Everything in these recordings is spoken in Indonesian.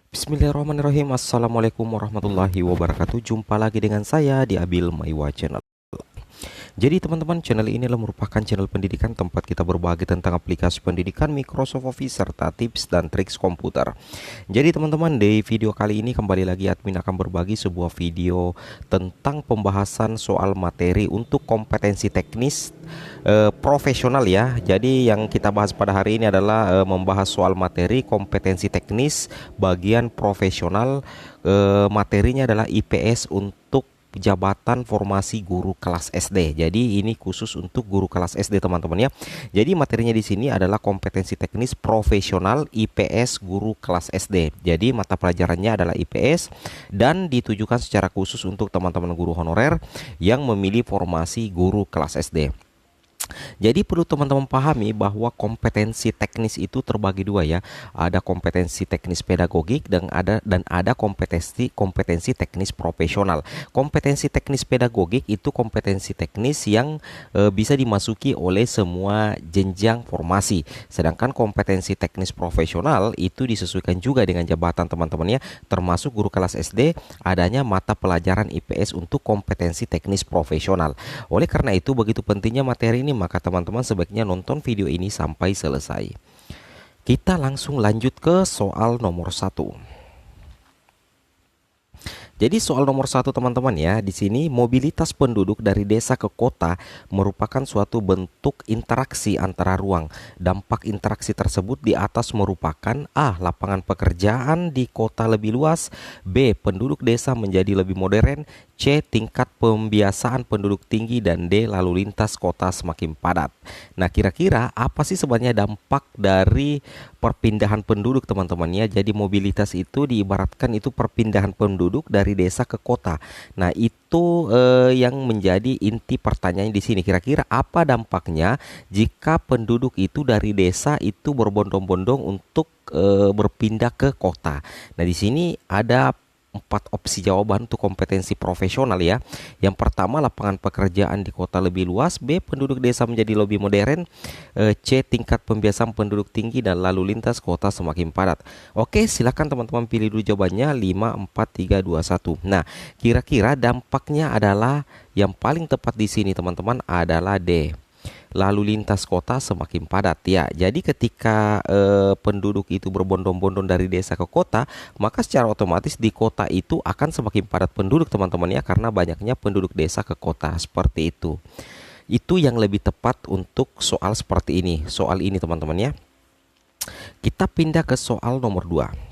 Bismillahirrahmanirrahim. Assalamualaikum warahmatullahi wabarakatuh. Jumpa lagi dengan saya di Abil Maiwa Channel. Jadi teman-teman, channel ini adalah merupakan channel pendidikan tempat kita berbagi tentang aplikasi pendidikan Microsoft Office serta tips dan triks komputer. Jadi teman-teman, di video kali ini kembali lagi admin akan berbagi sebuah video tentang pembahasan soal materi untuk kompetensi teknis profesional ya. Jadi yang kita bahas pada hari ini adalah membahas soal materi kompetensi teknis bagian profesional. Materinya adalah IPS untuk jabatan formasi guru kelas SD. Jadi ini khusus untuk guru kelas SD teman-teman ya. Jadi materinya di sini adalah kompetensi teknis profesional IPS guru kelas SD. Jadi mata pelajarannya adalah IPS dan ditujukan secara khusus untuk teman-teman guru honorer yang memilih formasi guru kelas SD. Jadi perlu teman-teman pahami bahwa kompetensi teknis itu terbagi dua ya. Ada kompetensi teknis pedagogik dan ada kompetensi teknis profesional. Kompetensi teknis pedagogik itu kompetensi teknis yang bisa dimasuki oleh semua jenjang formasi. Sedangkan kompetensi teknis profesional itu disesuaikan juga dengan jabatan teman-teman ya, termasuk guru kelas SD adanya mata pelajaran IPS untuk kompetensi teknis profesional. Oleh karena itu begitu pentingnya materi ini, maka teman-teman sebaiknya nonton video ini sampai selesai. Kita langsung lanjut ke soal nomor 1. Jadi soal nomor 1 teman-teman ya, di sini mobilitas penduduk dari desa ke kota merupakan suatu bentuk interaksi antara ruang. Dampak interaksi tersebut di atas merupakan A. Lapangan pekerjaan di kota lebih luas, B. Penduduk desa menjadi lebih modern, C. Tingkat pembiasaan penduduk tinggi, dan D. Lalu lintas kota semakin padat. Nah kira-kira apa sih sebenarnya dampak dari perpindahan penduduk teman-teman ya? Jadi mobilitas itu diibaratkan itu perpindahan penduduk dari desa ke kota. Nah itu yang menjadi inti pertanyaan di sini. Kira-kira apa dampaknya jika penduduk itu dari desa itu berbondong-bondong untuk berpindah ke kota? Nah di sini ada 4 opsi jawaban untuk kompetensi profesional ya. Yang pertama, lapangan pekerjaan di kota lebih luas, B. Penduduk desa menjadi lebih modern, C. Tingkat pembiasaan penduduk tinggi, dan lalu lintas kota semakin padat. Oke, silakan teman-teman pilih dulu jawabannya. 5, 4, 3, 2, 1. Nah kira-kira dampaknya adalah yang paling tepat di sini teman-teman adalah D. Lalu lintas kota semakin padat ya. Jadi ketika penduduk itu berbondong-bondong dari desa ke kota, maka secara otomatis di kota itu akan semakin padat penduduk teman-teman ya, karena banyaknya penduduk desa ke kota seperti itu. Itu yang lebih tepat untuk soal seperti ini. Soal ini teman-teman ya. Kita pindah ke soal nomor 2.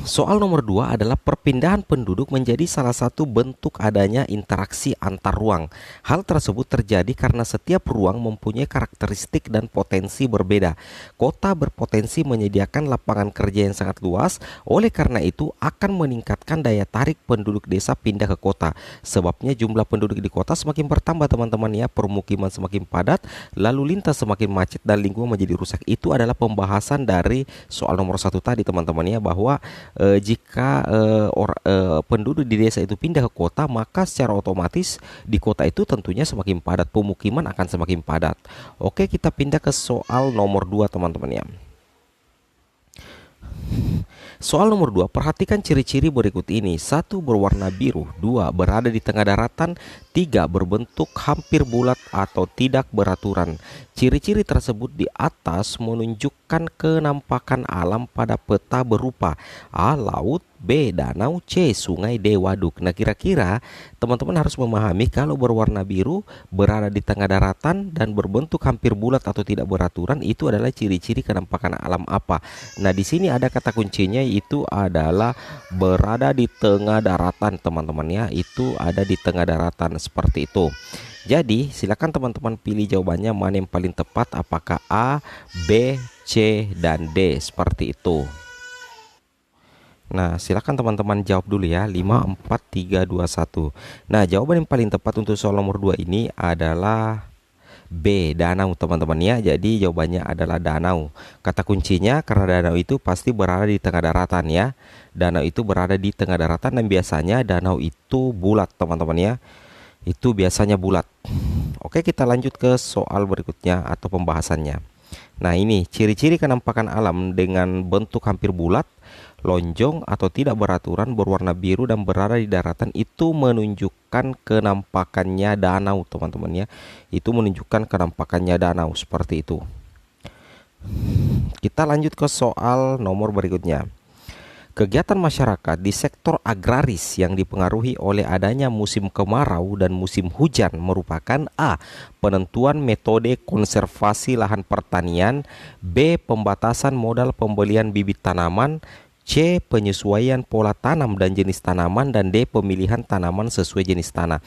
Soal nomor 2 adalah perpindahan penduduk menjadi salah satu bentuk adanya interaksi antar ruang. Hal tersebut terjadi karena setiap ruang mempunyai karakteristik dan potensi berbeda. Kota berpotensi menyediakan lapangan kerja yang sangat luas, oleh karena itu akan meningkatkan daya tarik penduduk desa pindah ke kota. Sebabnya jumlah penduduk di kota semakin bertambah teman-teman ya, permukiman semakin padat, lalu lintas semakin macet, dan lingkungan menjadi rusak. Itu adalah pembahasan dari soal nomor 1 tadi teman-teman ya, bahwa jika penduduk di desa itu pindah ke kota, maka secara otomatis di kota itu tentunya semakin padat, pemukiman akan semakin padat. Oke, kita pindah ke soal nomor 2 teman-teman ya. Soal nomor 2, perhatikan ciri-ciri berikut ini. 1. Berwarna biru. 2. Berada di tengah daratan. 3. Berbentuk hampir bulat atau tidak beraturan. Ciri-ciri tersebut di atas menunjukkan kenampakan alam pada peta berupa A. Laut, B. Danau, C. Sungai, D. Waduk. Nah kira-kira teman-teman harus memahami kalau berwarna biru, berada di tengah daratan, dan berbentuk hampir bulat atau tidak beraturan itu adalah ciri-ciri kenampakan alam apa. Nah di sini ada kata kuncinya, itu adalah berada di tengah daratan teman-teman ya. Itu ada di tengah daratan seperti itu. Jadi silakan teman-teman pilih jawabannya mana yang paling tepat, apakah A, B, C, dan D seperti itu. Nah silakan teman-teman jawab dulu ya. 5, 4, 3, 2, 1. Nah jawaban yang paling tepat untuk soal nomor 2 ini adalah B. Danau teman-teman ya. Jadi jawabannya adalah danau. Kata kuncinya karena danau itu pasti berada di tengah daratan ya. Danau itu berada di tengah daratan dan biasanya danau itu bulat teman-teman ya. Itu biasanya bulat. Oke, kita lanjut ke soal berikutnya atau pembahasannya. Nah, ini ciri-ciri kenampakan alam dengan bentuk hampir bulat, lonjong atau tidak beraturan, berwarna biru dan berada di daratan itu menunjukkan kenampakannya danau, teman-teman ya. Itu menunjukkan kenampakannya danau seperti itu. Kita lanjut ke soal nomor berikutnya. Kegiatan masyarakat di sektor agraris yang dipengaruhi oleh adanya musim kemarau dan musim hujan merupakan A. Penentuan metode konservasi lahan pertanian, B. Pembatasan modal pembelian bibit tanaman, C. Penyesuaian pola tanam dan jenis tanaman, dan D. Pemilihan tanaman sesuai jenis tanah.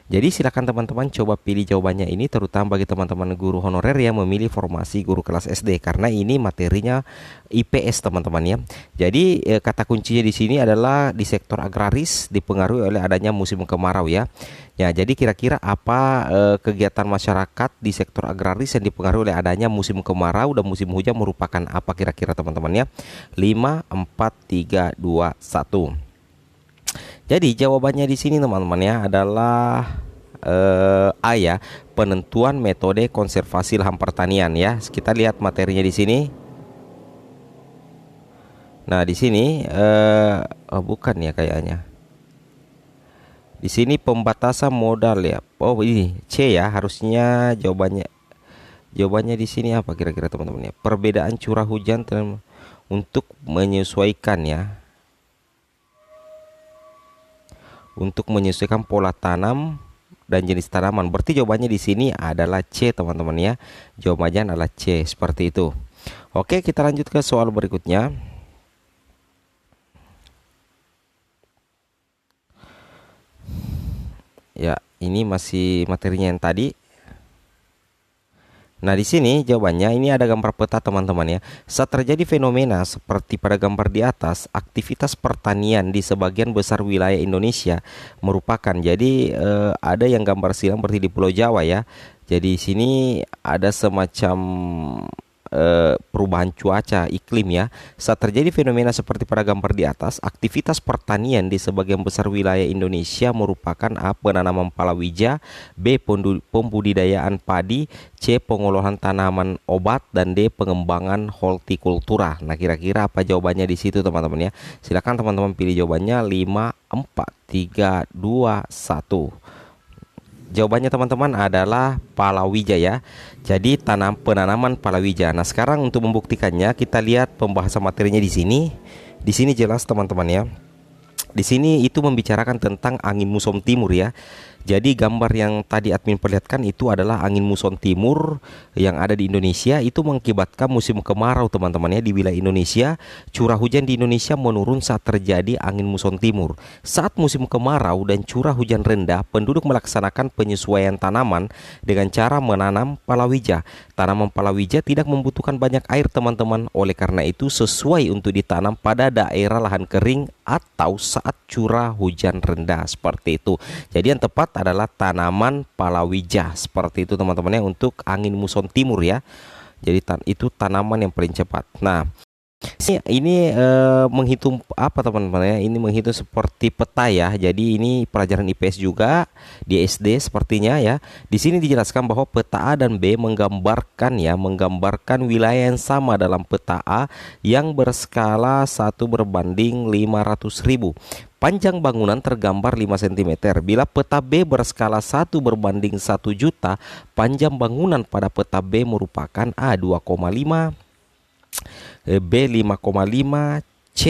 Jadi silakan teman-teman coba pilih jawabannya ini, terutama bagi teman-teman guru honorer yang memilih formasi guru kelas SD, karena ini materinya IPS teman-teman ya. Jadi kata kuncinya di sini adalah di sektor agraris dipengaruhi oleh adanya musim kemarau ya. Ya, jadi kira-kira apa kegiatan masyarakat di sektor agraris yang dipengaruhi oleh adanya musim kemarau dan musim hujan merupakan apa kira-kira teman-teman ya? 5, 4, 3, 2, 1. Jadi jawabannya di sini teman-teman ya adalah A ya, penentuan metode konservasi lahan pertanian ya. Kita lihat materinya di sini. Nah, di sini oh, bukan ya kayaknya. Di sini pembatasan modal ya. Oh, ini C ya, harusnya jawabannya. Jawabannya di sini apa kira-kira teman-teman ya? Perbedaan curah hujan untuk menyesuaikan ya. Untuk menyesuaikan pola tanam dan jenis tanaman. Berarti jawabannya di sini adalah C teman-teman ya. Jawabannya adalah C, seperti itu. Oke, kita lanjut ke soal berikutnya. Ya, ini masih materinya yang tadi. Nah, di sini jawabannya ini ada gambar peta teman-teman ya. Saat terjadi fenomena seperti pada gambar di atas, aktivitas pertanian di sebagian besar wilayah Indonesia merupakan, jadi ada yang gambar silang berarti di Pulau Jawa ya. Jadi di sini ada semacam perubahan cuaca iklim ya. Saat terjadi fenomena seperti pada gambar di atas, aktivitas pertanian di sebagian besar wilayah Indonesia merupakan A. Penanaman palawija, B. Pembudidayaan padi, C. Pengolahan tanaman obat, dan D. Pengembangan hortikultura. Nah, kira-kira apa jawabannya di situ teman-teman ya? Silakan teman-teman pilih jawabannya. 5, 4, 3, 2, 1. Jawabannya teman-teman adalah palawija ya. Jadi penanaman palawija. Nah, sekarang untuk membuktikannya kita lihat pembahasan materinya di sini. Di sini jelas teman-teman ya. Di sini itu membicarakan tentang angin muson timur ya. Jadi gambar yang tadi admin perlihatkan itu adalah angin muson timur yang ada di Indonesia, itu mengakibatkan musim kemarau teman-teman ya di wilayah Indonesia. Curah hujan di Indonesia menurun saat terjadi angin muson timur. Saat musim kemarau dan curah hujan rendah, penduduk melaksanakan penyesuaian tanaman dengan cara menanam palawija. Tanaman palawija tidak membutuhkan banyak air teman-teman. Oleh karena itu sesuai untuk ditanam pada daerah lahan kering atau saat curah hujan rendah, seperti itu. Jadi yang tepat adalah tanaman palawija, seperti itu teman-teman ya, untuk angin muson timur ya. Jadi itu tanaman yang paling cepat. Nah, ini menghitung apa teman-teman ya? Ini menghitung seperti peta ya. Jadi ini pelajaran IPS juga di SD sepertinya ya. Di sini dijelaskan bahwa peta A dan B menggambarkan wilayah yang sama dalam peta A yang berskala 1:500.000. Panjang bangunan tergambar 5 cm. Bila peta B berskala 1:1 juta, panjang bangunan pada peta B merupakan A 2,5, B 5,5, C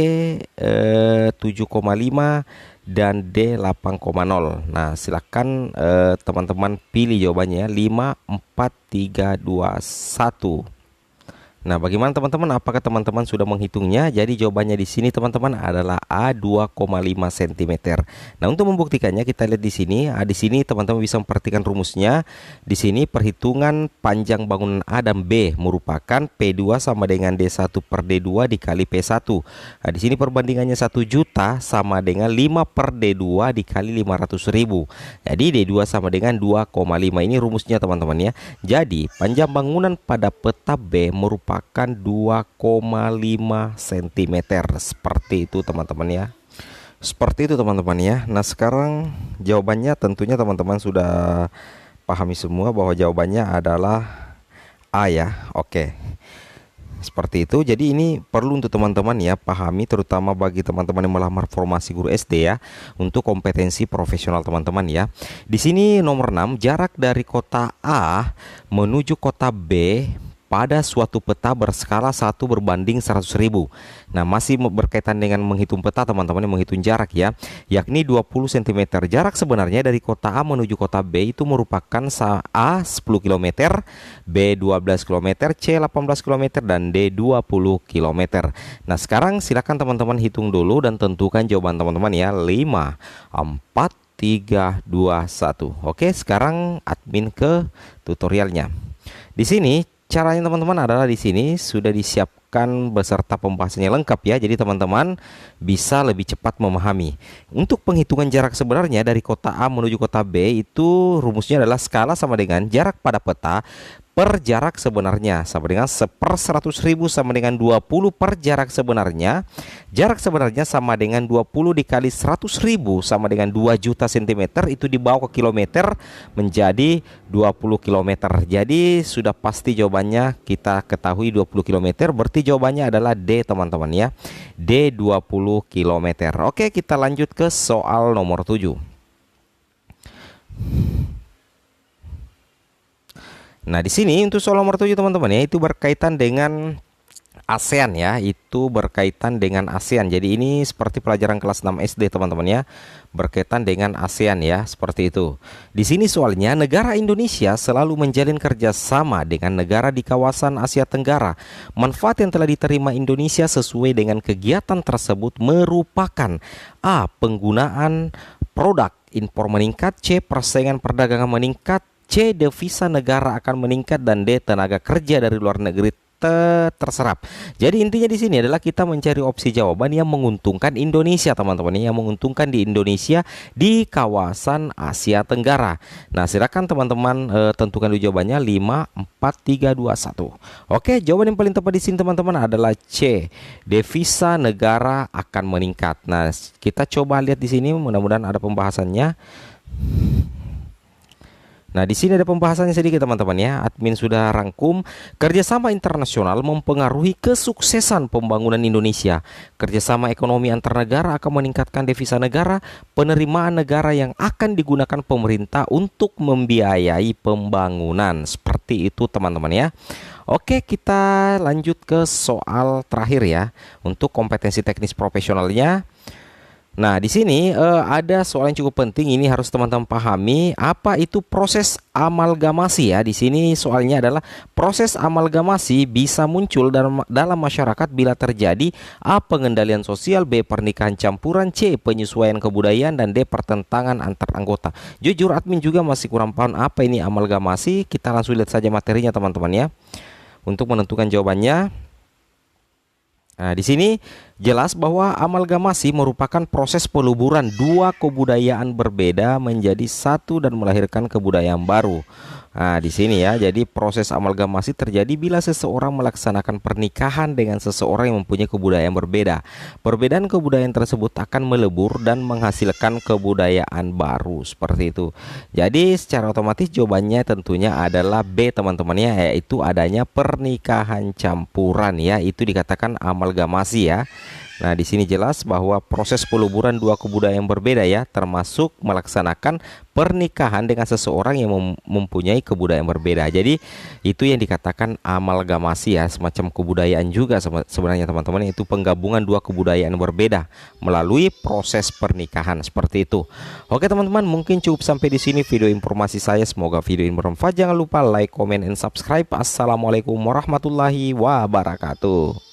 7,5, dan D 8,0. Nah, silakan teman-teman pilih jawabannya. 5, 4, 3, 2, 1. Nah, bagaimana teman-teman? Apakah teman-teman sudah menghitungnya? Jadi jawabannya di sini teman-teman adalah A 2,5 cm. Nah, untuk membuktikannya kita lihat di sini. Di sini teman-teman bisa memperhatikan rumusnya. Di sini perhitungan panjang bangunan A dan B merupakan P2 sama dengan D1/D2 dikali P1. Nah, di sini perbandingannya 1 juta sama dengan 5/D2 dikali 500.000. Jadi D2 sama dengan 2,5. Ini rumusnya teman-teman ya. Jadi panjang bangunan pada peta B merupakan 2,5 cm, seperti itu teman-teman ya. Seperti itu teman-teman ya. Nah, sekarang jawabannya tentunya teman-teman sudah pahami semua bahwa jawabannya adalah A ya. Oke. Seperti itu. Jadi ini perlu untuk teman-teman ya pahami, terutama bagi teman-teman yang melamar formasi guru SD ya, untuk kompetensi profesional teman-teman ya. Di sini nomor 6, jarak dari kota A menuju kota B pada suatu peta berskala 1:100.000. Nah, masih berkaitan dengan menghitung peta teman-teman, yang menghitung jarak ya, yakni 20 cm. Jarak sebenarnya dari kota A menuju kota B itu merupakan A 10 km, B 12 km, C 18 km, dan D 20 km. Nah, sekarang silakan teman-teman hitung dulu dan tentukan jawaban teman-teman ya. 5, 4, 3, 2, 1. Oke, sekarang admin ke tutorialnya. Di sini caranya teman-teman adalah di sini sudah disiapkan beserta pembahasannya lengkap ya. Jadi teman-teman bisa lebih cepat memahami. Untuk penghitungan jarak sebenarnya dari kota A menuju kota B itu rumusnya adalah skala sama dengan jarak pada peta per jarak sebenarnya sama dengan 1/100.000 sama dengan 20 per jarak sebenarnya. Jarak sebenarnya sama dengan 20 dikali 100.000 sama dengan 2 juta cm, itu dibawa ke kilometer menjadi 20 km. Jadi sudah pasti jawabannya kita ketahui 20 km, berarti jawabannya adalah D teman-teman ya. D 20 km. Oke, kita lanjut ke soal nomor 7. Nah, di sini untuk soal nomor 7 teman-teman ya, itu berkaitan dengan ASEAN ya, itu berkaitan dengan ASEAN. Jadi ini seperti pelajaran kelas 6 SD teman-teman ya, berkaitan dengan ASEAN ya, seperti itu. Di sini soalnya, negara Indonesia selalu menjalin kerjasama dengan negara di kawasan Asia Tenggara. Manfaat yang telah diterima Indonesia sesuai dengan kegiatan tersebut merupakan A. Penggunaan produk impor meningkat, C. Persaingan perdagangan meningkat, C. Devisa negara akan meningkat, dan D. Tenaga kerja dari luar negeri terserap. Jadi intinya di sini adalah kita mencari opsi jawaban yang menguntungkan Indonesia teman-teman, yang menguntungkan di Indonesia di kawasan Asia Tenggara. Nah, silakan teman-teman tentukan dulu jawabannya. 5, 4, 3, 2, 1. Oke, jawaban yang paling tepat di sini teman-teman adalah C. Devisa negara akan meningkat. Nah, kita coba lihat di sini, mudah-mudahan ada pembahasannya. Nah, di sini ada pembahasannya sedikit teman-teman ya. Admin sudah rangkum. Kerjasama internasional mempengaruhi kesuksesan pembangunan Indonesia. Kerjasama ekonomi antar negara akan meningkatkan devisa negara, penerimaan negara yang akan digunakan pemerintah untuk membiayai pembangunan. Seperti itu teman-teman ya. Oke, kita lanjut ke soal terakhir ya, untuk kompetensi teknis profesionalnya. Nah, di sini ada soal yang cukup penting, ini harus teman-teman pahami. Apa itu proses amalgamasi ya? Di sini soalnya adalah proses amalgamasi bisa muncul dalam masyarakat bila terjadi A. Pengendalian sosial, B. Pernikahan campuran, C. Penyesuaian kebudayaan, dan D. Pertentangan antar anggota. Jujur admin juga masih kurang paham apa ini amalgamasi. Kita langsung lihat saja materinya teman-teman ya, untuk menentukan jawabannya. Nah, di sini jelas bahwa amalgamasi merupakan proses peluburan dua kebudayaan berbeda menjadi satu dan melahirkan kebudayaan baru. Nah, di sini ya, jadi proses amalgamasi terjadi bila seseorang melaksanakan pernikahan dengan seseorang yang mempunyai kebudayaan berbeda. Perbedaan kebudayaan tersebut akan melebur dan menghasilkan kebudayaan baru, seperti itu. Jadi secara otomatis jawabannya tentunya adalah B teman-teman ya, yaitu adanya pernikahan campuran ya, itu dikatakan amalgamasi ya. Nah, di sini jelas bahwa proses peluburan dua kebudayaan berbeda ya, termasuk melaksanakan pernikahan dengan seseorang yang mempunyai kebudayaan berbeda. Jadi itu yang dikatakan amalgamasi ya, semacam kebudayaan juga sebenarnya teman-teman, itu penggabungan dua kebudayaan berbeda melalui proses pernikahan, seperti itu. Oke teman-teman, mungkin cukup sampai di sini video informasi saya. Semoga video ini bermanfaat. Jangan lupa like, comment, and subscribe. Assalamualaikum warahmatullahi wabarakatuh.